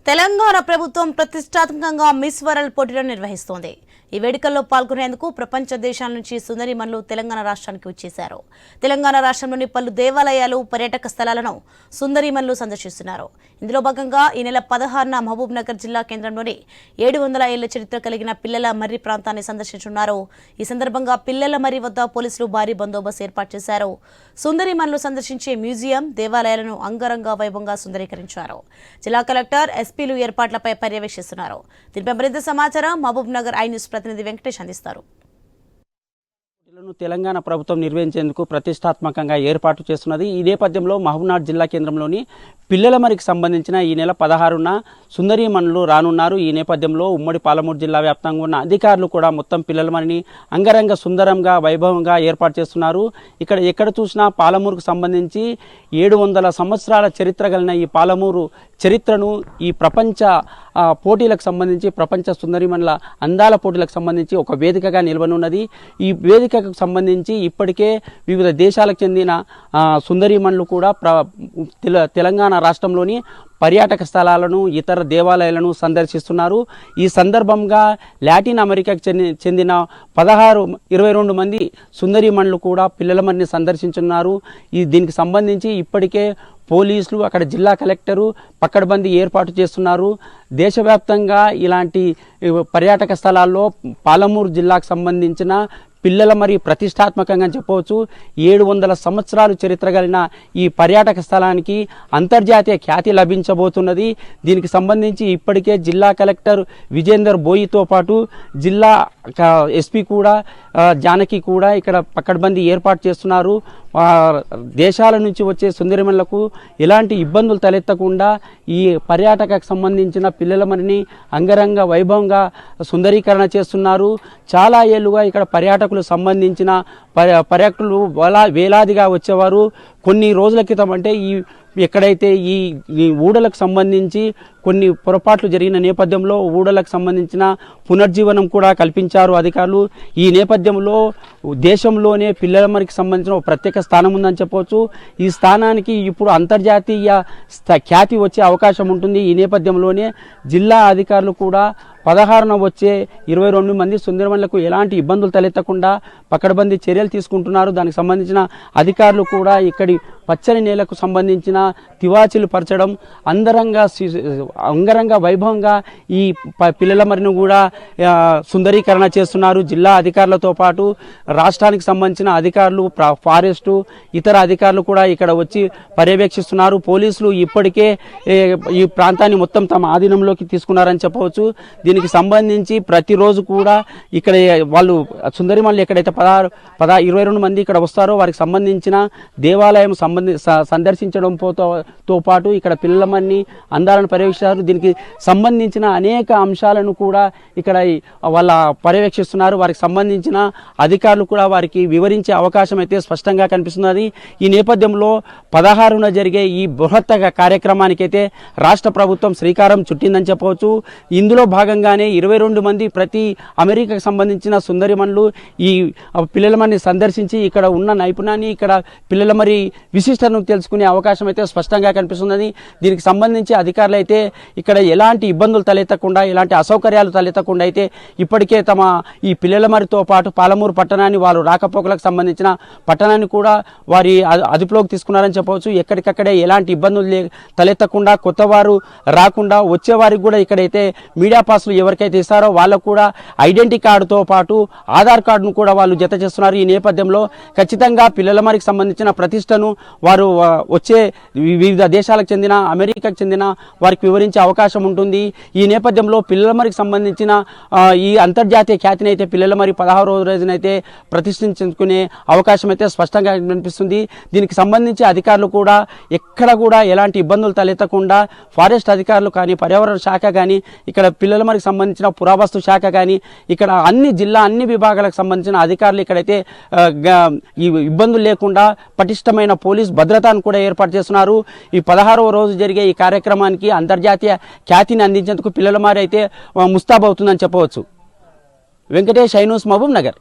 తెలంగాణ ప్రభుత్వం ప్రతిష్టాత్మకంగా miss world పోటీలను నిర్వహిస్తోంది. ఈ వేడుకల్లో పాల్గొనేందుకు ప్రపంచ దేశాల నుంచి సుందరిమణులు తెలంగాణ రాష్ట్రానికి వచ్చేశారు. తెలంగాణ రాష్ట్రంలోని పలు దేవాలయాలు, పర్యాటక స్థలాలను సుందరిమణులు సందర్శిస్తున్నారు. ఇందులో భాగంగా ఈ నెల 16న మహబూబ్ నగర్ జిల్లా కేంద్రంలోని 700 ఏళ్ల చరిత్ర కలిగిన పిల్లల మర్రి ప్రాంతాన్ని సందర్శించున్నారు. ఈ సందర్భంగా పిల్లల మర్రి వద్ద పోలీసులు భారీ బందోబస్తు ఏర్పాటు చేశారు. సుందరిమణులు సందర్శించే మ్యూజియం, దేవాలయాలను అంగరంగ వైభవంగా సుందరీకరించారు. జిల్లా కలెక్టర్, ఎస్పీలు ఏర్పాట్లపై పర్యవేక్షిస్తున్నారు. దీనిపై మరింత సమాచారం మహబూబ్ నగర్ ఐ న్యూస్ ప్రతినిధి వెంకటేష్ అందిస్తారు. తెలంగాణ ప్రభుత్వం నిర్వహించేందుకు ప్రతిష్టాత్మకంగా ఏర్పాటు చేస్తున్నది. ఈ నేపథ్యంలో మహబూబ్నగర్ జిల్లా కేంద్రంలోని పిల్లల మరికి సంబంధించిన ఈ నెల 16న సుందరీమణులు రానున్నారు. ఈ నేపథ్యంలో ఉమ్మడి పాలమూరు జిల్లా వ్యాప్తంగా ఉన్న అధికారులు కూడా మొత్తం పిల్లల మరిని అంగరంగ సుందరంగా వైభవంగా ఏర్పాటు చేస్తున్నారు. ఎక్కడ చూసినా పాలమూరుకు సంబంధించి 700 సంవత్సరాల చరిత్ర కలిగిన ఈ పాలమూరు చరిత్రను ఈ ప్రపంచ పోటీలకు సంబంధించి, ప్రపంచ సుందరిమణుల అందాల పోటీలకు సంబంధించి ఒక వేదికగా నిలవనున్నది. ఈ వేదికకు సంబంధించి ఇప్పటికే వివిధ దేశాలకు చెందిన సుందరిమణులు కూడా తెలంగాణ రాష్ట్రంలోని పర్యాటక స్థలాలను, ఇతర దేవాలయాలను సందర్శిస్తున్నారు. ఈ సందర్భంగా లాటిన్ అమెరికాకు చెందిన 22 మంది సుందరిమణులు కూడా పిల్లల మరిని సందర్శించున్నారు. దీనికి సంబంధించి ఇప్పటికే పోలీసులు, అక్కడ జిల్లా కలెక్టరు పకడ్బందీ ఏర్పాటు చేస్తున్నారు. దేశవ్యాప్తంగా ఇలాంటి పర్యాటక స్థలాల్లో పాలమూరు జిల్లాకు సంబంధించిన పిల్లల మరి ప్రతిష్టాత్మకంగా చెప్పవచ్చు. 700 సంవత్సరాలు చరిత్ర కలిగిన ఈ పర్యాటక స్థలానికి అంతర్జాతీయ ఖ్యాతి లభించబోతున్నది. దీనికి సంబంధించి ఇప్పటికే జిల్లా కలెక్టర్ విజేందర్ బోయితో పాటు జిల్లా ఎస్పీ కూడా జానకి కూడా ఇక్కడ పకడ్బందీ ఏర్పాటు చేస్తున్నారు. దేశాల నుంచి వచ్చే సుందరిమణులకు ఎలాంటి ఇబ్బందులు తలెత్తకుండా ఈ పర్యాటకకు సంబంధించిన పిల్లల మరిని అంగరంగ వైభవంగా సుందరీకరణ చేస్తున్నారు. చాలా ఏళ్ళుగా ఇక్కడ పర్యాటకులు సంబంధించిన పర్యాటకులు వేలాదిగా వచ్చేవారు. కొన్ని రోజుల క్రితం అంటే ఎక్కడైతే ఈ ఊడలకు సంబంధించి కొన్ని పొరపాట్లు జరిగిన నేపథ్యంలో ఊడలకు సంబంధించిన పునర్జీవనం కూడా కల్పించారు అధికారులు. ఈ నేపథ్యంలో దేశంలోనే పిల్లల మరికి సంబంధించిన ఒక ప్రత్యేక స్థానం ఉందని చెప్పవచ్చు. ఈ స్థానానికి ఇప్పుడు అంతర్జాతీయ ఖ్యాతి వచ్చే అవకాశం ఉంటుంది. ఈ నేపథ్యంలోనే జిల్లా అధికారులు కూడా 16న వచ్చే 22 మంది సుందరిమణులకు ఎలాంటి ఇబ్బందులు తలెత్తకుండా పకడ్బందీ చర్యలు తీసుకుంటున్నారు. దానికి సంబంధించిన అధికారులు కూడా ఇక్కడి పచ్చని నేలకు సంబంధించిన తివాచీలు పరచడం, అంగరంగ వైభవంగా ఈ పిల్లల మరిని కూడా సుందరీకరణ చేస్తున్నారు. జిల్లా అధికారులతో పాటు రాష్ట్రానికి సంబంధించిన అధికారులు, ఫారెస్టు, ఇతర అధికారులు కూడా ఇక్కడ వచ్చి పర్యవేక్షిస్తున్నారు. పోలీసులు ఇప్పటికే ఈ ప్రాంతాన్ని మొత్తం తమ ఆధీనంలోకి తీసుకున్నారని చెప్పవచ్చు. దీనికి సంబంధించి ప్రతిరోజు కూడా ఇక్కడ వాళ్ళు సుందరిమణులు ఎక్కడైతే 22 మంది ఇక్కడ వస్తారో వారికి సంబంధించిన దేవాలయం సందర్శించడంతో పాటు ఇక్కడ పిల్లల మరిని అందాలను పర్యవేక్షిస్తారు. దీనికి సంబంధించిన అనేక అంశాలను కూడా ఇక్కడ వాళ్ళ పర్యవేక్షిస్తున్నారు. వారికి సంబంధించిన అధికారులు కూడా వారికి వివరించే అవకాశం అయితే స్పష్టంగా కనిపిస్తున్నది. ఈ నేపథ్యంలో 16న జరిగే ఈ బృహత్ కార్యక్రమానికి అయితే రాష్ట్ర ప్రభుత్వం శ్రీకారం చుట్టిందని చెప్పవచ్చు. ఇందులో భాగంగానే 22 మంది ప్రతి అమెరికాకు సంబంధించిన సుందరిమణులు ఈ పిల్లల మరిని సందర్శించి ఇక్కడ ఉన్న నైపుణ్యాన్ని, ఇక్కడ పిల్లల మరి విశిష్టతను తెలుసుకునే అవకాశం అయితే స్పష్టంగా కనిపిస్తున్నది. దీనికి సంబంధించి అధికారులు అయితే ఇక్కడ ఎలాంటి ఇబ్బందులు తలెత్తకుండా, ఎలాంటి అసౌకర్యాలు తలెత్తకుండా అయితే ఇప్పటికే తమ ఈ పిల్లల మరితో పాటు పాలమూరు పట్టణాన్ని, వారు రాకపోకలకు సంబంధించిన పట్టణాన్ని కూడా వారి అదుపులోకి తీసుకున్నారని చెప్పవచ్చు. ఎక్కడికక్కడే ఎలాంటి ఇబ్బందులు తలెత్తకుండా, కొత్త వారు రాకుండా వచ్చేవారికి కూడా ఇక్కడైతే మీడియా పాస్లు ఎవరికైతే ఇస్తారో వాళ్ళకు కూడా ఐడెంటిటీ కార్డుతో పాటు ఆధార్ కార్డును కూడా వాళ్ళు జత చేస్తున్నారు. ఈ నేపథ్యంలో ఖచ్చితంగా పిల్లల మరికి సంబంధించిన ప్రతిష్టను వారు వచ్చే వివిధ దేశాలకు చెందిన, అమెరికాకు చెందిన వారికి వివరించే అవకాశం ఉంటుంది. ఈ నేపథ్యంలో పిల్లల మరికి సంబంధించిన ఈ అంతర్జాతీయ ఖ్యాతిని అయితే పిల్లల మరి 16వ రోజునైతే ప్రతిష్ఠించుకునే అవకాశం అయితే స్పష్టంగా కనిపిస్తుంది. దీనికి సంబంధించి అధికారులు కూడా ఎక్కడ కూడా ఎలాంటి ఇబ్బందులు తలెత్తకుండా ఫారెస్ట్ అధికారులు కానీ, పర్యావరణ శాఖ కానీ, ఇక్కడ పిల్లల మరికి సంబంధించిన పురావస్తు శాఖ కానీ, ఇక్కడ అన్ని విభాగాలకు సంబంధించిన అధికారులు ఇక్కడైతే ఈ ఇబ్బందులు లేకుండా పటిష్టమైన పోలీస్ భద్రతను కూడా ఏర్పాటు చేస్తున్నారు. ఈ 16వ రోజు జరిగే ఈ కార్యక్రమానికి అంతర్జాతీయ ఖ్యాతిని అందించేందుకు పిల్లల మారి అయితే ముస్తాబవుతుందని చెప్పవచ్చు. Venkatesh, I news, Mahabub Nagar.